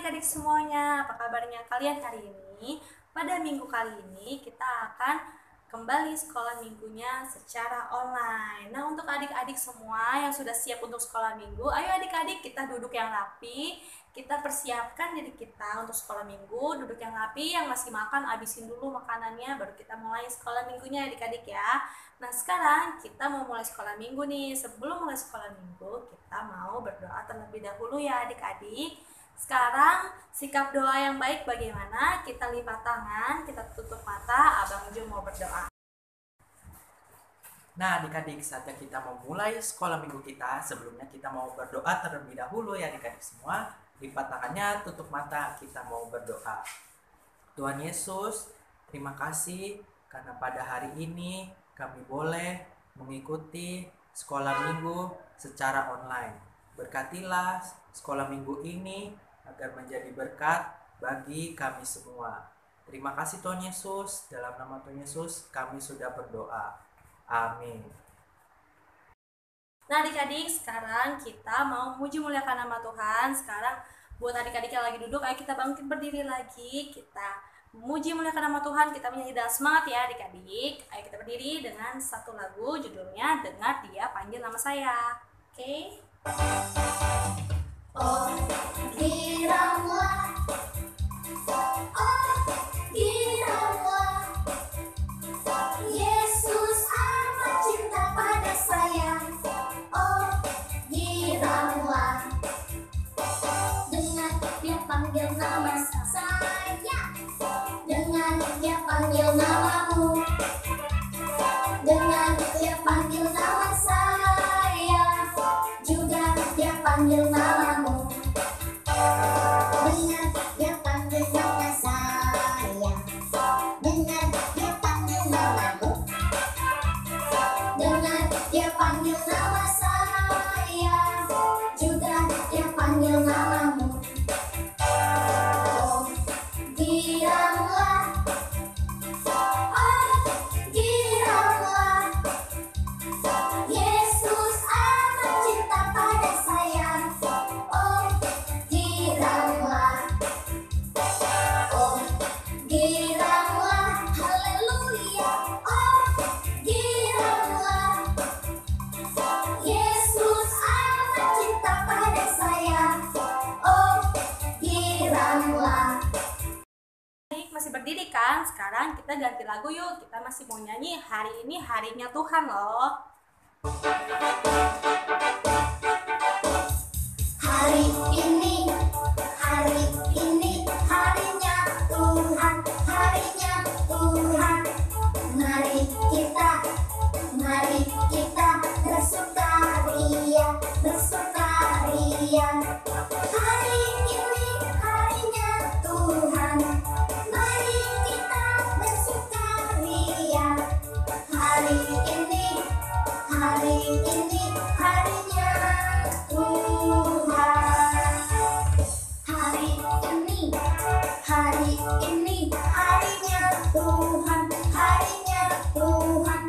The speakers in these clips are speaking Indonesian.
adik-adik semuanya, apa kabarnya kalian hari ini? Pada minggu kali ini kita akan kembali sekolah minggunya secara online. Nah, untuk adik-adik semua yang sudah siap untuk sekolah minggu, ayo adik-adik kita duduk yang rapi. Kita persiapkan diri kita untuk sekolah minggu, duduk yang rapi, yang masih makan habisin dulu makanannya, baru kita mulai sekolah minggunya adik-adik ya. Nah, sekarang kita mau mulai sekolah minggu nih. Sebelum mulai sekolah minggu, kita mau berdoa terlebih dahulu ya adik-adik. Sekarang sikap doa yang baik bagaimana? Kita lipat tangan, kita tutup mata, Abang Jo mau berdoa. Nah adik-adik, saatnya kita mau mulai sekolah minggu kita. Sebelumnya kita mau berdoa terlebih dahulu ya adik-adik semua. Lipat tangannya, tutup mata, kita mau berdoa. Tuhan Yesus, terima kasih karena pada hari ini kami boleh mengikuti sekolah minggu secara online. Berkatilah sekolah minggu ini agar menjadi berkat bagi kami semua. Terima kasih Tuhan Yesus, dalam nama Tuhan Yesus kami sudah berdoa. Amin. Nah adik-adik, sekarang kita mau memuji muliakan nama Tuhan. Sekarang buat adik-adik yang lagi duduk, ayo kita bangkit berdiri lagi. Kita memuji muliakan nama Tuhan, kita menyanyi dengan semangat ya adik-adik. Ayo kita berdiri dengan satu lagu, judulnya Dengar Dia Panggil Nama Saya. Oke? Oh, giranglah. Oh, giranglah. Yesus amat cinta pada saya. Oh, giranglah. Dengar dia panggil nama saya. Dengar dia panggil namamu. Dengar dia panggil nama saya. Juga dia panggil namamu. Dengar dia panggil nama saya. Dengar dia panggil namamu. Dengar dia panggil nama saya. Juga dia panggil namamu. Oh, giranglah. Oh, giranglah. Yesus amat cinta pada saya. Oh, giranglah. Oh, giranglah. Haleluya. Oh, giranglah. Yesus amat cinta pada saya. Oh, giranglah. Baik, masih berdiri kan? Sekarang kita ganti lagu yuk. Kita masih mau nyanyi Hari Ini Harinya Tuhan loh. Hari ini harinya Tuhan, harinya Tuhan. Mari kita bersukaria, bersukaria. Hari ini harinya Tuhan. Mari kita bersukaria. Hari ini harinya Tuhan. Hari ini harinya Tuhan, harinya Tuhan.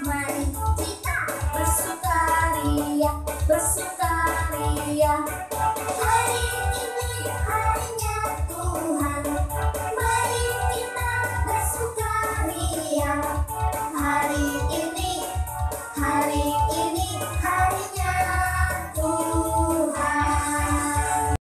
Mari kita bersukaria, bersukaria. Hari ini harinya Tuhan. Mari kita bersukaria. Hari ini harinya Tuhan.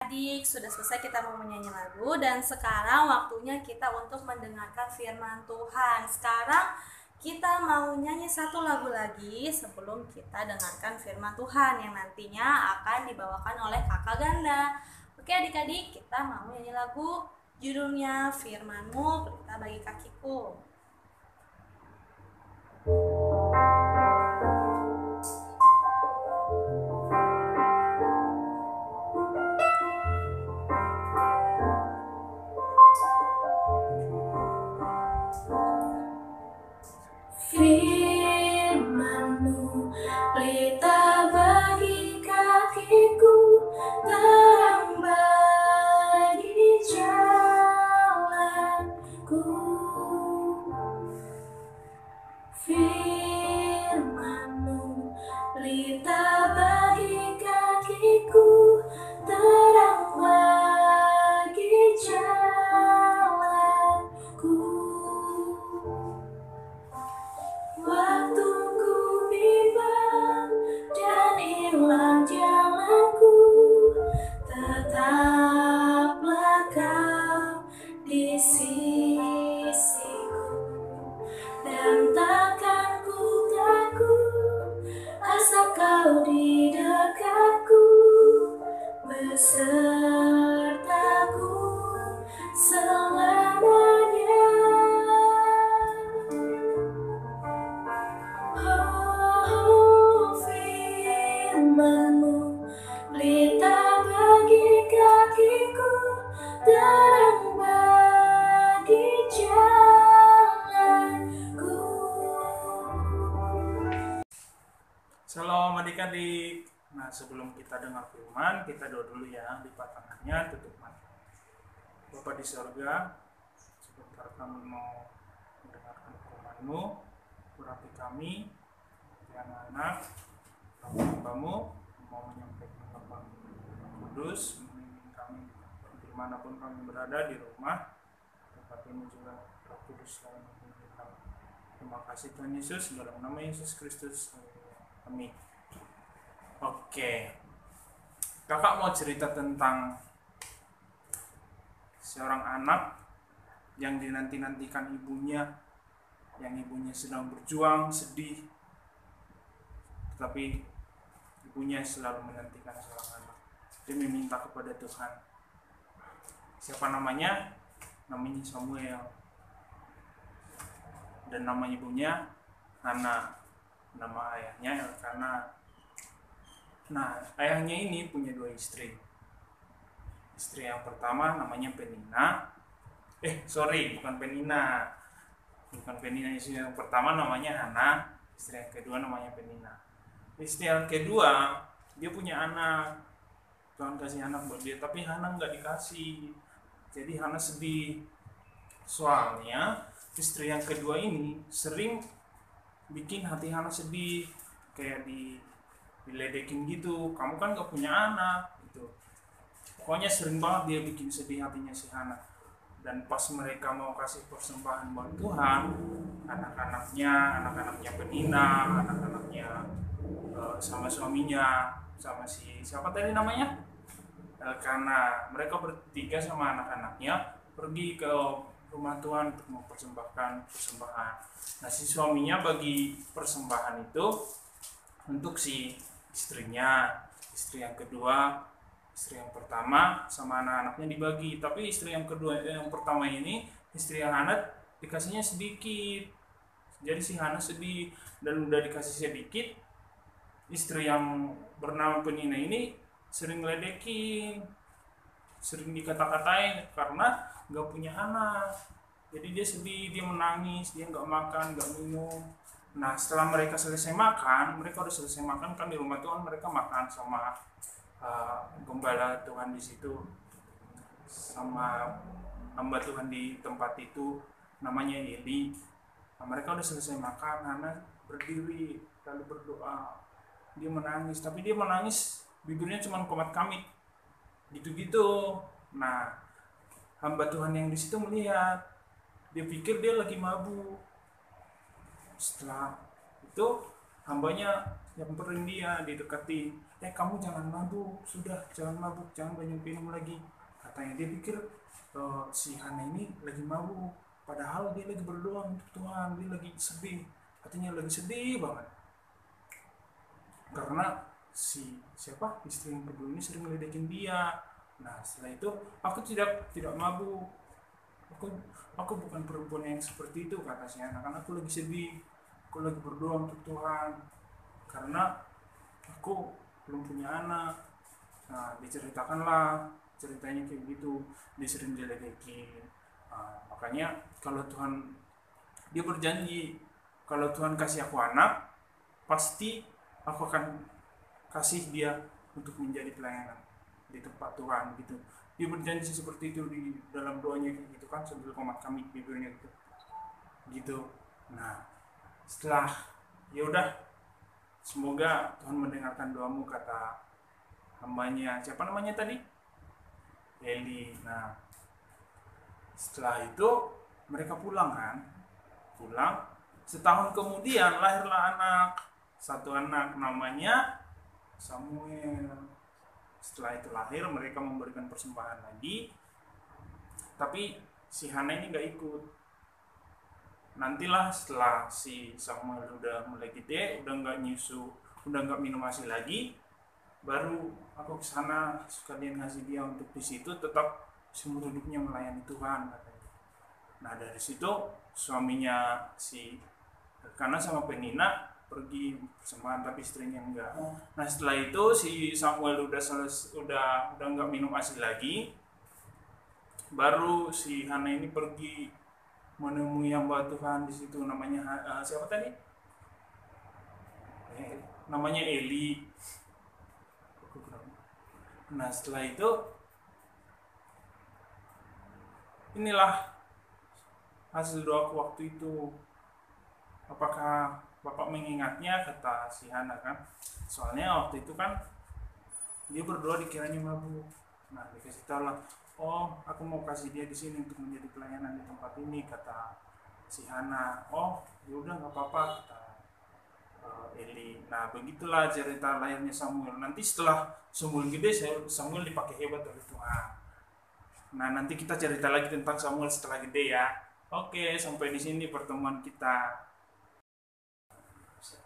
Adik, sudah selesai kita mau menyanyi lagu dan sekarang waktunya kita untuk mendengarkan firman Tuhan. Sekarang kita mau nyanyi satu lagu lagi sebelum kita dengarkan firman Tuhan yang nantinya akan dibawakan oleh kakak ganda. Oke adik-adik, kita mau nyanyi lagu judulnya Firman-Mu Pelita Bagi Kakiku. Firman-Mu pelita bagi kakiku, terang bagi jalanku. Firman pelita bagi kakiku, terang bagi jalanku. Shalom adik-adik. Nah, sebelum kita dengar firman, kita doa dulu ya. Lipat tangannya, tutup mata. Bapa di sorga, sebentar kami mau mendengarkan firman-Mu. Berarti kami, anak-anak, hamba-Mu, mau menyampaikan Bapa Kudus, membimbing kami dimanapun kami berada di rumah. Tempat ini juga Roh Kudus selalu membimbing kami. Terima kasih Tuhan Yesus, dalam nama Yesus Kristus. Amin. Oke, kakak mau cerita tentang seorang anak yang dinanti-nantikan ibunya, yang ibunya sedang berjuang, sedih, tetapi ibunya selalu menantikan seorang anak. Dia meminta kepada Tuhan. Siapa namanya? Namanya Samuel. Dan nama ibunya Hana. Nama ayahnya Elkana. Nah, ayahnya ini punya 2 istri. Istri yang pertama namanya Penina. Bukan Penina. Bukan Penina. Istri yang pertama namanya Hana. Istri yang kedua namanya Penina. Istri yang kedua, dia punya anak. Tuhan kasih anak buat dia, tapi Hana nggak dikasih. Jadi Hana sedih. Soalnya istri yang kedua ini sering bikin hati Hana sedih, kayak diledekin gitu. Kamu kan gak punya anak gitu. Pokoknya sering banget dia bikin sedih hatinya si Hana. Dan pas mereka mau kasih persembahan buat Tuhan, anak-anaknya Penina, anak-anaknya sama suaminya, sama si siapa tadi namanya, Elkana, mereka bertiga sama anak-anaknya pergi ke rumah Tuhan untuk mempersembahkan persembahan. Nah, si suaminya bagi persembahan itu untuk si istrinya, istri yang kedua, istri yang pertama sama anak-anaknya dibagi. Tapi istri yang kedua, yang pertama ini, istri yang Hana dikasihnya sedikit. Jadi si Hana sedih, dan udah dikasih sedikit, istri yang bernama Penina ini sering ngeledekin, sering dikata-katain karena gak punya anak. Jadi dia sedih, dia menangis, dia gak makan, gak minum. Nah, setelah mereka selesai makan, mereka udah selesai makan kan di rumah Tuhan, mereka makan sama gembala Tuhan di situ, sama hamba Tuhan di tempat itu, namanya Eli. Nah, mereka udah selesai makan, Hana berdiri lalu berdoa. Dia menangis, tapi dia menangis bibirnya cuma komat kamit gitu-gitu. Nah, hamba Tuhan yang di situ melihat, dia pikir dia lagi mabuk. Setelah itu hambanya nyamperin dia, didekati, kamu jangan mabuk, sudah jangan mabuk, jangan banyak minum lagi. Katanya dia pikir si Hana ini lagi mabuk, padahal dia lagi berdoa untuk Tuhan, dia lagi sedih, hatinya lagi sedih banget. Karena istri yang kedua ini sering ngeledekin dia. Nah, setelah itu aku tidak mabuk, aku bukan perempuan yang seperti itu, kata si anak. Karena aku lagi sedih, aku lagi berdoa untuk Tuhan, karena aku belum punya anak. Nah, diceritakanlah ceritanya kayak gitu, dia sering diledekin. Nah, makanya kalau Tuhan, dia berjanji kalau Tuhan kasih aku anak, pasti aku akan kasih dia untuk menjadi pelayanan di tempat Tuhan gitu. Dia berjanji seperti itu di dalam doanya gitu kan, sambil komat kamit bibirnya gitu. Nah, setelah ya udah, semoga Tuhan mendengarkan doamu, kata hambanya, siapa namanya tadi, Eli. Nah, setelah itu mereka pulang. Setahun kemudian lahirlah satu anak namanya Samuel. Setelah itu lahir, mereka memberikan persembahan lagi, tapi si Hana ini gak ikut. Nantilah setelah si Samuel udah mulai gede, udah gak nyusu, udah gak minum ASI lagi, baru aku kesana sekalian ngasih dia untuk di situ tetap seumur hidupnya melayani Tuhan, katanya. Nah, dari situ suaminya si Elkana sama Penina pergi persembahan, tapi istrinya enggak. Nah setelah itu si Samuel udah nggak minum ASI lagi, baru si Hana ini pergi menemui hamba Tuhan di situ, namanya siapa tadi? Namanya Eli. Nah setelah itu inilah hasil doaku waktu itu. Apakah Bapak mengingatnya, kata si Hana kan? Soalnya waktu itu kan dia berdoa dikiranya mabuk. Nah dikasih tahu lah, oh aku mau kasih dia di sini untuk menjadi pelayanan di tempat ini, kata si Hana. Oh yaudah nggak apa-apa, kata Eli. Nah begitulah cerita lahirnya Samuel. Nanti setelah Samuel gede, Samuel dipakai hebat oleh Tuhan. Nah nanti kita cerita lagi tentang Samuel setelah gede ya. Oke, sampai di sini pertemuan kita.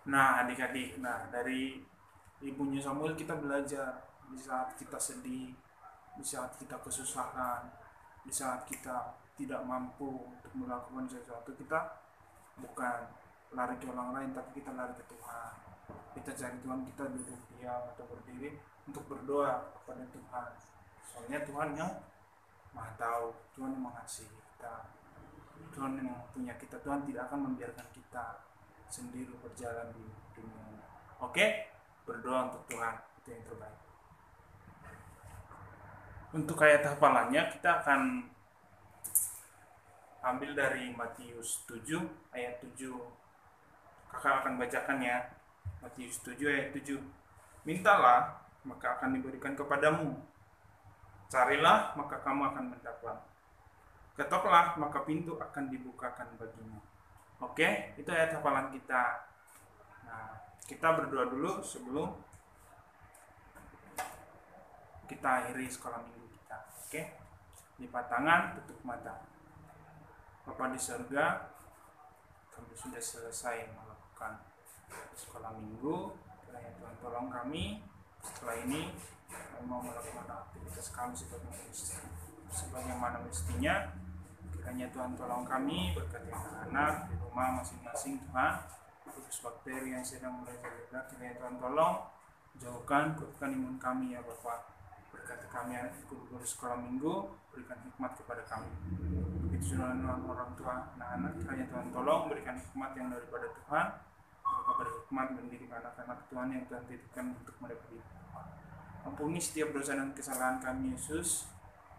Nah adik-adik, nah dari ibunya Samuel kita belajar di saat kita sedih, di saat kita kesusahan, di saat kita tidak mampu untuk melakukan sesuatu, kita bukan lari ke orang lain, tapi kita lari ke Tuhan. Kita cari Tuhan, kita duduk diam atau berdiri untuk berdoa kepada Tuhan. Soalnya Tuhan yang Maha tahu, Tuhan yang mengasihi kita, Tuhan yang punya kita. Tuhan tidak akan membiarkan kita sendiri berjalan di dunia. Oke, berdoa untuk Tuhan, itu yang terbaik. Untuk ayat hafalannya kita akan ambil dari Matius 7 ayat 7. Kakak akan bacakan ya. Matius 7 ayat 7. Mintalah, maka akan diberikan kepadamu. Carilah, maka kamu akan mendapat. Ketoklah, maka pintu akan dibukakan bagimu. Oke, itu ayat hafalan kita. Nah, kita berdoa dulu sebelum kita akhiri sekolah minggu kita. Oke, lipat tangan, tutup mata. Bapa di surga, kami sudah selesai melakukan sekolah minggu. Kiranya Tuhan tolong kami. Setelah ini kami mau melakukan aktivitas kami sebagaimana mestinya. Kiranya Tuhan tolong kami, berkati anak-anak di rumah masing-masing Tuhan. Virus bakteri yang sedang merajalela, kiranya Tuhan tolong jauhkan, kuatkan imun kami ya Bapak. Berkati kami guru-guru sekolah minggu, berikan hikmat kepada kami. Begitu juga orang tua anak-anak, kiranya Tuhan tolong berikan hikmat yang daripada Tuhan. Mereka berhikmat mendidik anak-anak Tuhan yang Tuhan titipkan untuk mereka hidup. Ampuni setiap dosa dan kesalahan kami Yesus.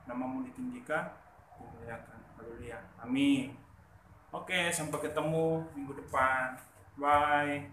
Namamu ditinggikan, dimuliakan. Haleluya. Amin. Oke, sampai ketemu minggu depan. Bye.